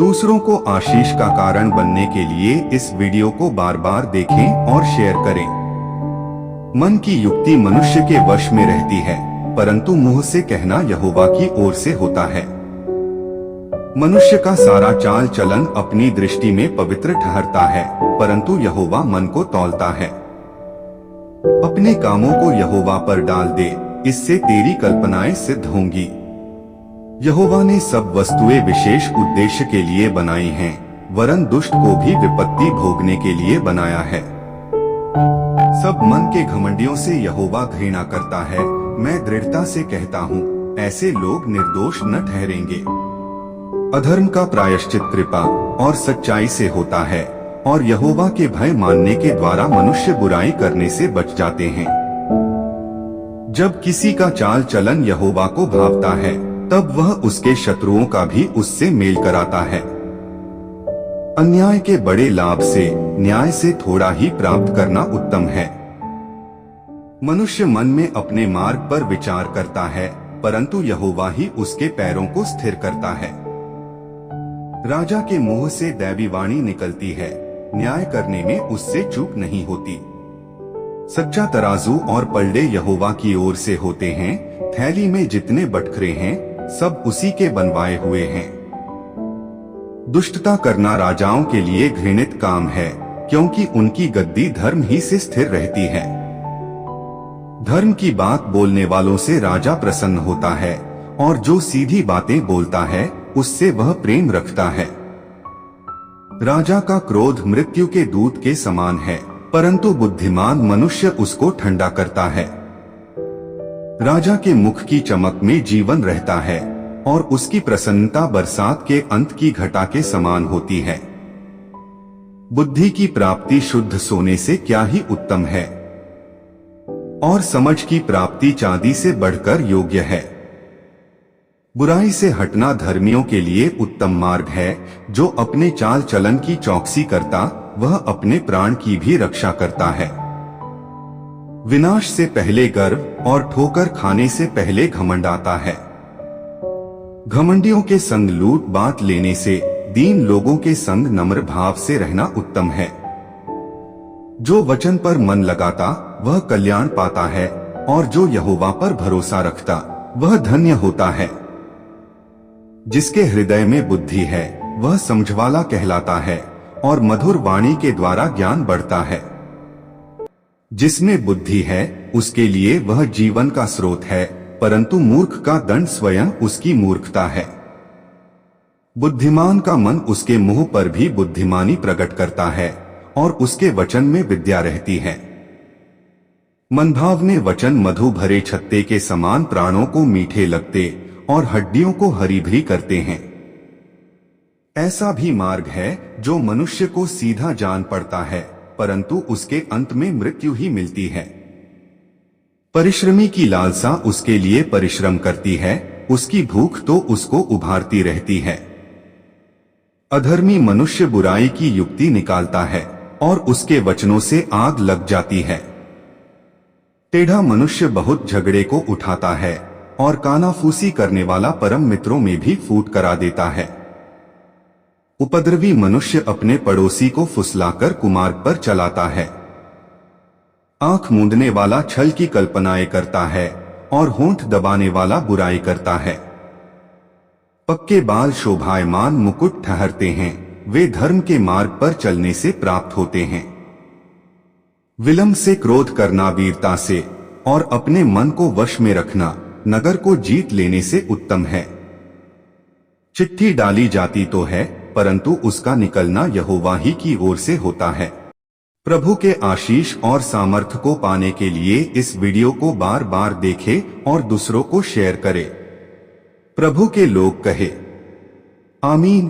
दूसरों को आशीष का कारण बनने के लिए इस वीडियो को बार बार देखें और शेयर करें। मन की युक्ति मनुष्य के वश में रहती है, परंतु मुंह से कहना यहोवा की ओर से होता है। मनुष्य का सारा चाल चलन अपनी दृष्टि में पवित्र ठहरता है, परंतु यहोवा मन को तौलता है। अपने कामों को यहोवा पर डाल दे, इससे तेरी कल्पनाएं सिद्ध होंगी। यहोवा ने सब वस्तुएं विशेष उद्देश्य के लिए बनाई हैं, वरन दुष्ट को भी विपत्ति भोगने के लिए बनाया है। सब मन के घमंडियों से यहोवा घृणा करता है। मैं दृढ़ता से कहता हूँ, ऐसे लोग निर्दोष न ठहरेंगे। अधर्म का प्रायश्चित कृपा और सच्चाई से होता है, और यहोवा के भय मानने के द्वारा मनुष्य बुराई करने से बच जाते हैं। जब किसी का चाल चलन यहोवा को भावता है, तब वह उसके शत्रुओं का भी उससे मेल कराता है। अन्याय के बड़े लाभ से न्याय से थोड़ा ही प्राप्त करना उत्तम है। मनुष्य मन में अपने मार्ग पर विचार करता है, परंतु यहोवा ही उसके पैरों को स्थिर करता है। राजा के मुंह से दैवी वाणी निकलती है, न्याय करने में उससे चूक नहीं होती। सच्चा तराजू और पलड़े यहोवा की ओर से होते हैं। थैली में जितने बटखरे हैं, सब उसी के बनवाए हुए हैं। दुष्टता करना राजाओं के लिए घृणित काम है, क्योंकि उनकी गद्दी धर्म ही से स्थिर रहती है। धर्म की बात बोलने वालों से राजा प्रसन्न होता है, और जो सीधी बातें बोलता है उससे वह प्रेम रखता है। राजा का क्रोध मृत्यु के दूत के समान है, परंतु बुद्धिमान मनुष्य उसको ठंडा करता है। राजा के मुख की चमक में जीवन रहता है, और उसकी प्रसन्नता बरसात के अंत की घटा के समान होती है। बुद्धि की प्राप्ति शुद्ध सोने से क्या ही उत्तम है, और समझ की प्राप्ति चांदी से बढ़कर योग्य है। बुराई से हटना धर्मियों के लिए उत्तम मार्ग है। जो अपने चाल चलन की चौकसी करता, वह अपने प्राण की भी रक्षा करता है। विनाश से पहले गर्व और ठोकर खाने से पहले घमंड आता है। घमंडियों के संग लूट बात लेने से दीन लोगों के संग नम्र भाव से रहना उत्तम है। जो वचन पर मन लगाता वह कल्याण पाता है, और जो यहोवा पर भरोसा रखता वह धन्य होता है। जिसके हृदय में बुद्धि है वह समझवाला कहलाता है, और मधुर वाणी के द्वारा ज्ञान बढ़ता है। जिसमें बुद्धि है उसके लिए वह जीवन का स्रोत है, परंतु मूर्ख का दंड स्वयं उसकी मूर्खता है। बुद्धिमान का मन उसके मुंह पर भी बुद्धिमानी प्रकट करता है, और उसके वचन में विद्या रहती है। मनभावने वचन मधु भरे छत्ते के समान प्राणों को मीठे लगते, और हड्डियों को हरी भरी करते हैं। ऐसा भी मार्ग है जो मनुष्य को सीधा जान पड़ता है, परंतु उसके अंत में मृत्यु ही मिलती है। परिश्रमी की लालसा उसके लिए परिश्रम करती है, उसकी भूख तो उसको उभारती रहती है। अधर्मी मनुष्य बुराई की युक्ति निकालता है, और उसके वचनों से आग लग जाती है। टेढ़ा मनुष्य बहुत झगड़े को उठाता है, और कानाफूसी करने वाला परम मित्रों में भी फूट करा देता है। उपद्रवी मनुष्य अपने पड़ोसी को फुसलाकर कुमार्ग पर चलाता है। आंख मूंदने वाला छल की कल्पनाएं करता है, और होंठ दबाने वाला बुराई करता है। पक्के बाल शोभायमान मुकुट ठहरते हैं, वे धर्म के मार्ग पर चलने से प्राप्त होते हैं। विलंब से क्रोध करना वीरता से, और अपने मन को वश में रखना नगर को जीत लेने से उत्तम है। चिट्ठी डाली जाती तो है, परंतु उसका निकलना यहोवा ही की ओर से होता है। प्रभु के आशीष और सामर्थ्य को पाने के लिए इस वीडियो को बार बार देखें और दूसरों को शेयर करें। प्रभु के लोग कहे आमीन।